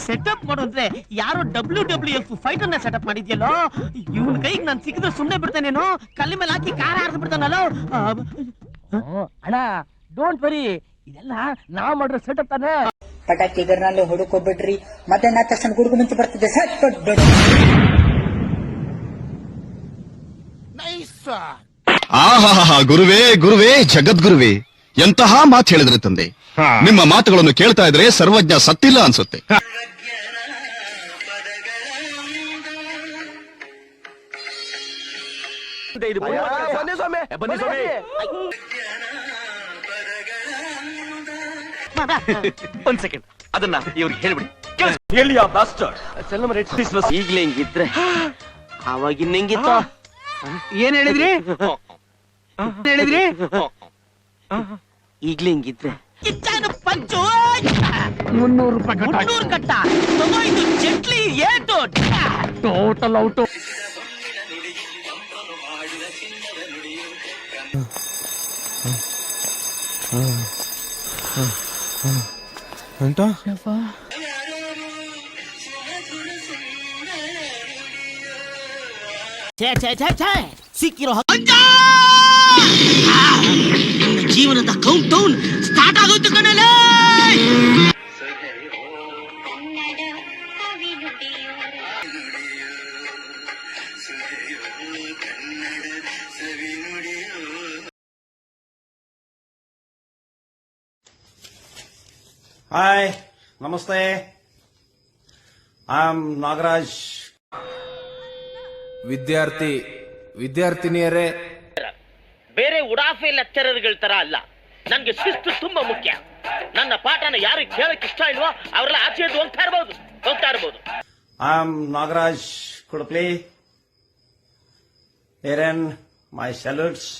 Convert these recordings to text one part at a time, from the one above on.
Setup ಮಾಡೋದ್ರೆ ಯಾರೋ WWF fight ಅನ್ನ setup ಮಾಡಿದ್ಯಲ್ಲೋ, ಇವನ್ ಕೈಗೆ ನಾನು ಸಿಕ್ಕಿದ್ರೆ ಸುಮ್ನೆ ಬಿಡ್ತಾನೇನೋ, ಕಲ್ಲಿ ಮೇಲೆ ಹಾಕಿ ಕಾರ ಆಡ್ದು ಬಿಡ್ತಾನಲ್ಲೋ. ಅಣ್ಣ ಡೋಂಟ್ ವರಿ, ಇದೆಲ್ಲ ನಾವ್ ಮಾಡಿರೋ ಸೆಟಪ್ ತಾನೆ. ಪಟಾಕಿ ಇದರಲ್ಲಿ ಹುಡುಕೋಬಿಡ್ರಿ, ಮಧ್ಯಾಹ್ನ ತಕ್ಷಣ ಗುಡುಗು ಮಿಂಚು ಬರ್ತಿದೆ. ಆಹಾ, ಗುರುವೇ ಗುರುವೇ ಜಗದ್ಗುರುವೇ, ಎಂತಹ ಮಾತು ಹೇಳಿದ್ರೆ ತಂದೆ. ನಿಮ್ಮ ಮಾತುಗಳನ್ನು ಕೇಳ್ತಾ ಇದ್ರೆ ಸರ್ವಜ್ಞ ಸತ್ತಿಲ್ಲ ಅನ್ಸುತ್ತೆ. ಒಂದ್ ಸೆಕೆಂಡ್, ಅದನ್ನ ಇವ್ರಿಗೆ ಹೇಳ್ಬಿಡಿ. ಈಗ್ಲೇ ಹಿಂಗಿದ್ರೆ ಅವಾಗಿನ್ನ ಹೆಂಗಿತ್ತು? ಏನ್ ಹೇಳಿದ್ರಿ? ಈಗ್ಲೇ ಹಿಂಗಿದ್ರೆ ಪಂಚು 300 ರೂಪಾಯಿ 300 ಕಟ್ಟ ತಗೋಯ್ತು. ಚಟ್ಲಿ ಏಟು ಟೋಟಲ್ ಔಟು. ಎಂತ ಸಿಕ್ಕಿರೋ ಜೀವನದ ಕೌಂಟ್ ಡೌನ್ ಸ್ಟಾರ್ಟ್ ಆಗೋಯ್ತು ಕಣಲೆ. ಹಾಯ್, ನಮಸ್ತೆ. I am Nagaraj. ವಿದ್ಯಾರ್ಥಿನಿಯರೇ, ಬೇರೆ ಉಡಾಫೆ ಲೆಕ್ಚರರ್ಗಳ ತರ ಅಲ್ಲ, ನನ್ಗೆ ಶಿಸ್ತು ತುಂಬಾ ಮುಖ್ಯ. ನನ್ನ ಪಾಠನ ಯಾರಿಗೆ ಕೇಳಕ್ ಇಷ್ಟ ಇಲ್ವೋ ಅವರೆಲ್ಲ ಆಚೆ ಹೋಗ್ತಾ ಇರ್ಬೋದು. I am Nagaraj Kudapli. Here my salutes.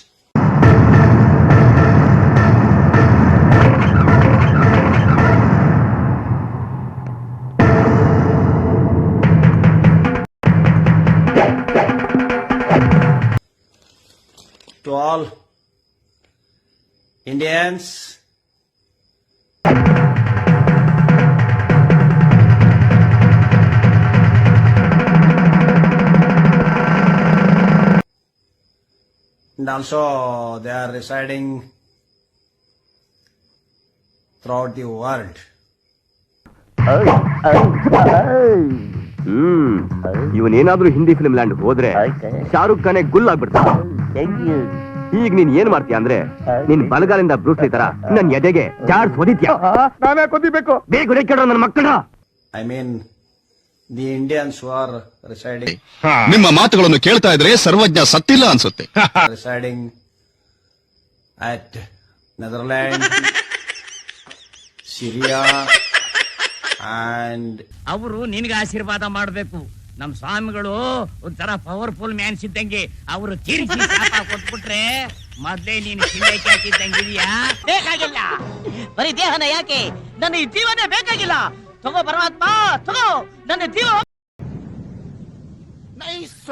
To all Indians, and also they are residing throughout the world. ಇವನೇನಾದ್ರೂ ಹಿಂದಿ ಫಿಲ್ಮ್ ಲ್ಯಾಂಡ್ ಹೋದ್ರೆ ಶಾರುಖ್ ಖಾನೆ ಗುಲ್ ಆಗ್ಬಿಡ್ತಾನೆ. ಈಗ ನೀನ್ ಏನ್ ಮಾಡ್ತೀಯ ಅಂದ್ರೆ, ನಿನ್ ಬಲಗಾಲಿಂದ ಬ್ರೂಸ್ಲಿ ತರ ನನ್ ಎದೆಗೆ ಜಾಡ್ಸ್ ಹೊದಿತ್ಯಾ. ನಾನೇ ಕೊದಿಬೇಕು. ಬೇಗ ಕೆಡೋ ನನ್ನ ಮಕ್ಕಳ. I mean the Indians who are residing ನಿಮ್ಮ ಮಾತುಗಳನ್ನು ಕೇಳ್ತಾ ಇದ್ರೆ ಸರ್ವಜ್ಞ ಸತ್ತಿಲ್ಲ ಅನ್ಸುತ್ತೆ. residing at Netherlands, Syria and ಅವರು ನಿನ್ಗೆ ಆಶೀರ್ವಾದ ಮಾಡ್ಬೇಕು. ನಮ್ ಸ್ವಾಮಿಗಳು ಒಂಥರ ಪವರ್ಫುಲ್ ಮ್ಯಾನ್ಸ್ ಇದ್ದಂಗೆ, ಅವರು ತಿರ್ಸಿ ಶಾಪ ಕೊಟ್ಬಿಟ್ರೆ ಮೊದ್ಲೇ ನೀನು ಶಿಲೆಗೆ ಹಾಕಿದ್ದಂಗಿದ್ಯಾ. ಬೇಕಾಗಿಲ್ಲ, ಬರೀ ದೇಹನ ಯಾಕೆ, ನನ್ನ ಈ ಜೀವನೇ ಬೇಕಾಗಿಲ್ಲ. ತಗೋ ಪರಮಾತ್ಮ, ತಗೋ ನನ್ನ ಜೀವ. ನೈಸ್.